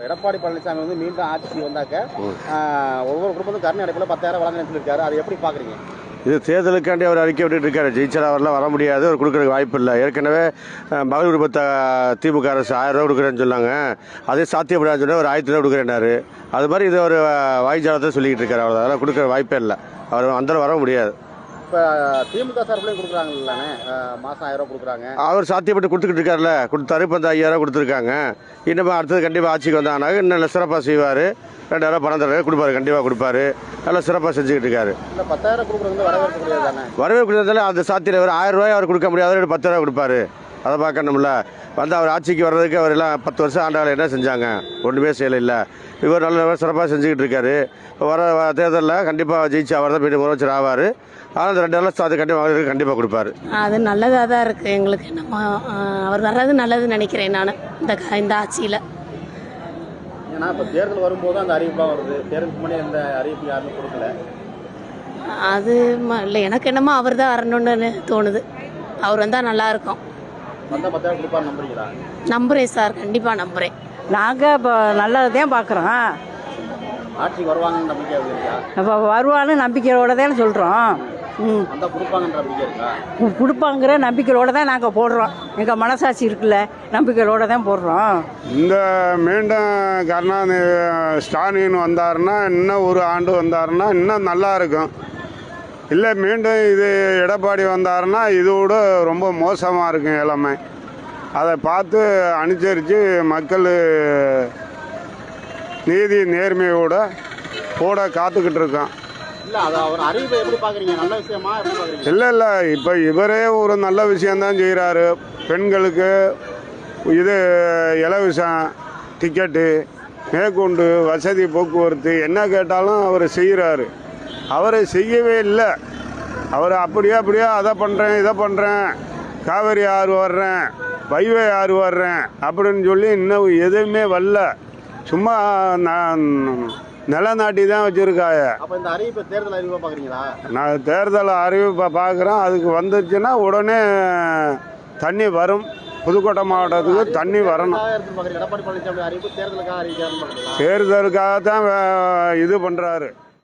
எடப்பாடி பழனிசாமி வந்து மீண்டும் ஆட்சி வந்தாக்க ஒவ்வொரு குடும்பத்துக்கும் கருணை அடைப்பில் 10,000 வழங்கணும்னு சொல்லியிருக்காரு. அதை எப்படி பார்க்குறீங்க? இது தேர்தலுக்காண்டி அவர் அறிக்கை விட்டுட்டு இருக்காரு. ஜெயிச்சா அவரெல்லாம் வர முடியாது, அவர் கொடுக்குறதுக்கு வாய்ப்பு இல்லை. ஏற்கனவே மகளிர் குடும்பத்தை திமுக அரசு 1000 ரூபா கொடுக்குறேன்னு சொன்னாங்க. அதே சாத்தியப்படாதுன்னு சொன்னால் ஒரு 1000 ரூபா கொடுக்குறேன்னாரு. அது மாதிரி இது ஒரு வாய்ஜாலத்தை சொல்லிக்கிட்டு இருக்காரு. அவ்வளோ அதெல்லாம் கொடுக்குற வாய்ப்பே இல்லை. அவர் அந்த வர முடியாது. இப்போ திமுக சார்பிலையும் கொடுக்குறாங்கல்லானே, மாதம் 1000 ரூபா கொடுக்குறாங்க. அவர் சாத்தியப்பட்டு கொடுத்துக்கிட்டு இருக்காருல்ல, கொடுத்தாரு. இப்போ 5000 ரூபா கொடுத்துருக்காங்க. இன்னும் அடுத்தது கண்டிப்பாக ஆட்சிக்கு வந்தாங்கன்னாக்க இன்னும் சிறப்பாக செய்வார். 2000 பணம் தர கொடுப்பாரு, கண்டிப்பாக கொடுப்பாரு. நல்லா சிறப்பாக செஞ்சுக்கிட்டு இருக்காரு. இந்த 10,000 கொடுக்குறது வரவேற்க முடியாது தானே? வரவேற்கிறதால அந்த சாத்தியில் அவர் 1000 ரூபாய் அவர் கொடுக்க முடியாது, 10,000 கொடுப்பாரு. அதை பார்க்கணும்ல. வந்து அவர் ஆட்சிக்கு வர்றதுக்கு அவர் எல்லாம் 10 வருஷம் ஆண்டாள் என்ன செஞ்சாங்க? ஒன்றுமே செய்யலை. இவர் நல்ல சிறப்பாக செஞ்சுக்கிட்டு இருக்காரு. வர தேர்தலில் கண்டிப்பாக ஜெயிச்சு அவர் தான் மீண்டும் முதலமைச்சர் ஆவார். ஆனால் அந்த 2 வருஷம் அது கண்டிப்பாக கொடுப்பாரு. அது நல்லதாக தான் இருக்குது எங்களுக்கு. நம்ம அவர் வர்றது நல்லதுன்னு நினைக்கிறேன் நான் இந்த ஆட்சியில். ஏன்னா இப்போ தேர்தல் வரும்போது அந்த அறிவிப்பாக வருது. தேர்தலுக்கு முன்னாடி அந்த அறிவிப்பு யாருமே கொடுக்கல. அது இல்லை, எனக்கு என்னமோ அவர் தான் வரணும்னு தோணுது. அவர் வந்தால் நல்லாயிருக்கும். வந்தால் 10,000 கொடுப்பாரு நம்புறீங்களா? நம்புகிறேன் சார், கண்டிப்பாக நம்புகிறேன். நாங்கள் இப்போ நல்லதான் பார்க்குறோம். ஆட்சிக்கு வருவாங்கன்னு நம்பிக்கை இருக்கா? இப்போ வருவான்னு நம்பிக்கையோட தான் சொல்கிறோம். அந்த கொடுப்பாங்கன்ற நம்பிக்கை இருக்கா? கொடுப்பாங்கிற நம்பிக்கையோட தான் நாங்கள் போடுறோம். எங்கள் மனசாட்சி இருக்குல்ல, நம்பிக்கையோட தான் போடுறோம். இந்த மீண்டும் ஸ்டாலின் வந்தாருன்னா, இன்னும் ஒரு ஆண்டு வந்தாருன்னா இன்னும் நல்லா இருக்கும். இல்லை மீண்டும் இது எடப்பாடி வந்தாருன்னா இதோட ரொம்ப மோசமாக இருக்கும் எல்லாமே. அதை பார்த்து அனுசரித்து மக்கள் நீதி நேர்மையோட கூட காத்துக்கிட்டு இருக்கோம். இல்லை இப்போ இவரே ஒரு நல்ல விஷயந்தான் செய்கிறாரு. பெண்களுக்கு இது இலவசம் டிக்கெட்டு மேற்கொண்டு வசதி போக்குவரத்து என்ன கேட்டாலும் அவர் செய்கிறாரு. அவரை செய்யவே இல்லை. அவர் அப்படியே அதை பண்ணுறேன் இதை பண்ணுறேன், காவேரி ஆறு வர்றேன், வைகை ஆறு வர்றேன் அப்படின்னு சொல்லி இன்னும் எதுவுமே வரல. சும்மா நிலநாட்டி தான் வச்சுருக்காங்க. நான் தேர்தல் அறிவிப்பை பார்க்குறேன். அதுக்கு வந்துருச்சுன்னா உடனே தண்ணி வரும். புதுக்கோட்டை மாவட்டத்துக்கு தண்ணி வரணும். தேர்தலுக்காக தான் இது பண்ணுறாரு.